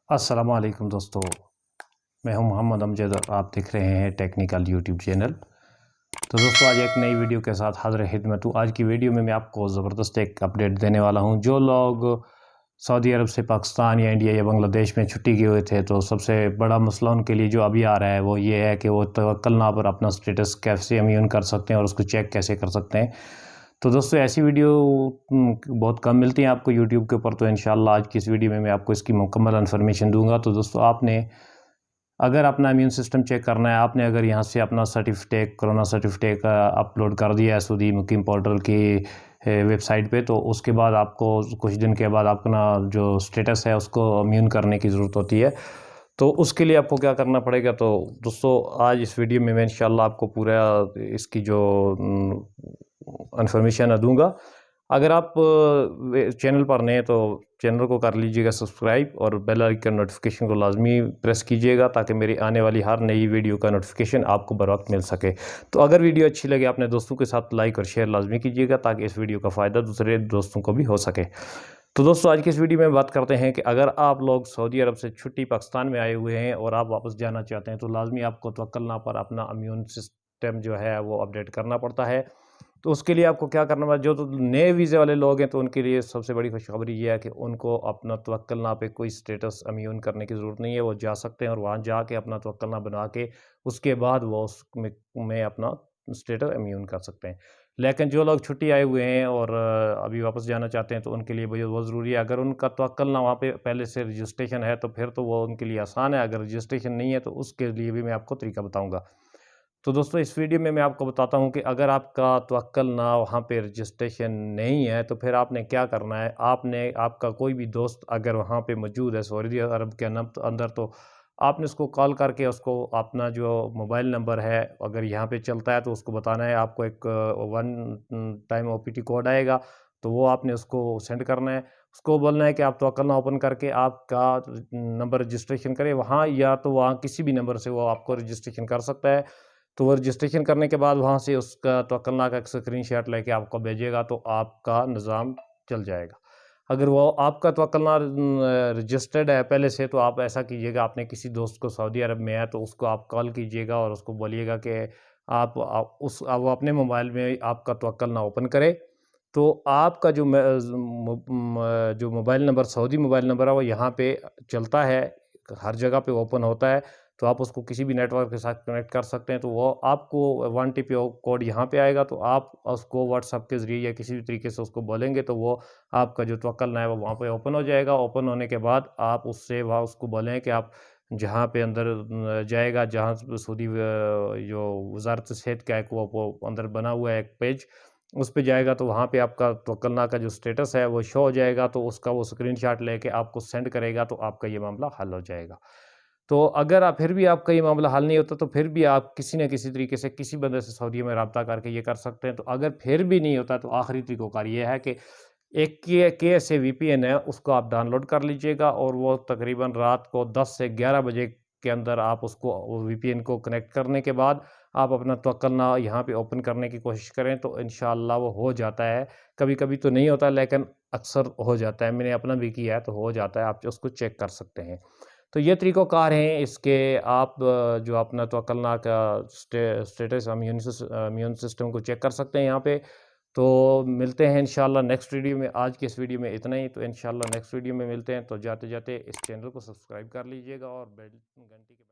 अस्सलाम वालेकुम दोस्तों, मैं हूं मोहम्मद अमजद और आप देख रहे हैं टेक्निकल यूट्यूब चैनल। तो दोस्तों आज एक नई वीडियो के साथ हाज़िर खिदमत हूँ। आज की वीडियो में मैं आपको ज़बरदस्त एक अपडेट देने वाला हूं। जो लोग सऊदी अरब से पाकिस्तान या इंडिया या बांग्लादेश में छुट्टी गए हुए थे, तो सबसे बड़ा मसला उनके लिए जो अभी आ रहा है वो ये है कि वो तवक्कलना पर अपना स्टेटस कैसे अम्यून कर सकते हैं और उसको चेक कैसे कर सकते हैं। तो दोस्तों ऐसी वीडियो बहुत कम मिलती हैं आपको यूट्यूब के ऊपर, तो इंशाल्लाह आज की इस वीडियो में मैं आपको इसकी मुकम्मल इन्फॉर्मेशन दूंगा। तो दोस्तों आपने अगर अपना इम्यून सिस्टम चेक करना है, आपने अगर यहाँ से अपना सर्टिफिकेट कोरोना सर्टिफिकेट अपलोड कर दिया है सऊदी मुकीम पोर्टल की वेबसाइट पे, तो उसके बाद आपको कुछ दिन के बाद अपना जो स्टेटस है उसको इम्यून करने की ज़रूरत होती है। तो उसके लिए आपको क्या करना पड़ेगा, तो दोस्तों आज इस वीडियो में मैं इंशाल्लाह आपको पूरा इसकी जो इन्फॉर्मेशन दूंगा। अगर आप चैनल पर नए हैं तो चैनल को कर लीजिएगा सब्सक्राइब और बेल आइकन नोटिफिकेशन को लाजमी प्रेस कीजिएगा ताकि मेरी आने वाली हर नई वीडियो का नोटिफिकेशन आपको बर वक्त मिल सके। तो अगर वीडियो अच्छी लगे अपने दोस्तों के साथ लाइक और शेयर लाजमी कीजिएगा ताकि इस वीडियो का फ़ायदा दूसरे दोस्तों को भी हो सके। तो दोस्तों आज की इस वीडियो में बात करते हैं कि अगर आप लोग सऊदी अरब से छुट्टी पाकिस्तान में आए हुए हैं और आप वापस जाना चाहते हैं, तो लाजमी आपको तवक्कलना पर अपना इम्यून सिस्टम जो है वो अपडेट करना पड़ता है। तो उसके लिए आपको क्या करना है, जो तो नए वीज़े वाले लोग हैं तो उनके लिए सबसे बड़ी खुशखबरी ये है कि उनको अपना तवक्कलना पे कोई स्टेटस अम्यून करने की ज़रूरत नहीं है। वो जा सकते हैं और वहाँ जाके अपना तवक्कलना बना के उसके बाद वो उसमें अपना स्टेटस अम्यून कर सकते हैं। लेकिन जो लोग छुट्टी आए हुए हैं और अभी वापस जाना चाहते हैं तो उनके लिए बहुत ज़रूरी है। अगर उनका तवक्कलना वहाँ पे पहले से रजिस्ट्रेशन है तो फिर तो वो उनके लिए आसान है। अगर रजिस्ट्रेशन नहीं है तो उसके लिए भी मैं आपको तरीका बताऊँगा। तो दोस्तों इस वीडियो में मैं आपको बताता हूँ कि अगर आपका तवक्कलना वहाँ पे रजिस्ट्रेशन नहीं है तो फिर आपने क्या करना है। आपने आपका कोई भी दोस्त अगर वहाँ पे मौजूद है सऊदी अरब के अंदर, तो आपने उसको कॉल करके उसको अपना जो मोबाइल नंबर है अगर यहाँ पे चलता है तो उसको बताना है। आपको एक वन टाइम ओपीटी कोड आएगा, तो वो आपने उसको सेंड करना है। उसको बोलना है कि आप तवक्कलना ओपन करके आपका नंबर रजिस्ट्रेशन करें वहाँ, या तो वहाँ किसी भी नंबर से वो आपको रजिस्ट्रेशन कर सकता है। तो वो रजिस्ट्रेशन करने के बाद वहाँ से उसका तवक्कलना का एक स्क्रीनशॉट लेके आपको भेजेगा तो आपका निज़ाम चल जाएगा। अगर वो आपका तवक्कलना रजिस्टर्ड है पहले से, तो आप ऐसा कीजिएगा, आपने किसी दोस्त को सऊदी अरब में है तो उसको आप कॉल कीजिएगा और उसको बोलिएगा कि वो अपने मोबाइल में आपका तवक्कलना ओपन करे। तो आपका जो mobile number Saudi mobile number है वो यहाँ पे चलता है, हर जगह पे ओपन होता है। तो आप उसको किसी भी नेटवर्क के साथ कनेक्ट कर सकते हैं। तो वो आपको वन टीपी कोड यहाँ पे आएगा, तो आप उसको व्हाट्सएप के ज़रिए या किसी भी तरीके से उसको बोलेंगे तो वो आपका जो तवक्कलना है वो वहाँ पे ओपन हो जाएगा। ओपन होने के बाद आप उससे वहाँ उसको बोलें कि आप जहाँ पे अंदर जाएगा, जहाँ सऊदी जो वज़ारत सेहत का एक वो अंदर बना हुआ है एक पेज, उस पे जाएगा तो वहाँ पे आपका तवक्कलना का जो स्टेटस है वो शो हो जाएगा। तो उसका वो स्क्रीनशॉट लेके आपको सेंड करेगा तो आपका ये मामला हल हो जाएगा। तो अगर आप फिर भी आपका ये मामला हल नहीं होता तो फिर भी आप किसी न किसी तरीके से किसी बंदे से सऊदी में राब्ता करके ये कर सकते हैं। तो अगर फिर भी नहीं होता तो आखिरी तरीक़ाकार ये है कि एक KSA वीपीएन है, उसको आप डाउनलोड कर लीजिएगा और वो तकरीबन रात को 10 से 11 बजे के अंदर आप उसको वीपीएन को कनेक्ट करने के बाद आप अपना तवक्कलना यहाँ पे ओपन करने की कोशिश करें तो इंशाअल्लाह वो हो जाता है। कभी-कभी तो नहीं होता लेकिन अक्सर हो जाता है। मैंने अपना भी किया है तो हो जाता है, आप उसको चेक कर सकते हैं। तो ये तरीक़ाकार हैं इसके। आप जो अपना तवक्कलना का स्टेटस इम्यून सिस्टम को चेक कर सकते हैं यहाँ पे। तो मिलते हैं इंशाल्लाह नेक्स्ट वीडियो में। आज की इस वीडियो में इतना ही, तो इंशाल्लाह नेक्स्ट वीडियो में मिलते हैं। तो जाते-जाते इस चैनल को सब्सक्राइब कर लीजिएगा और बेल घंटी के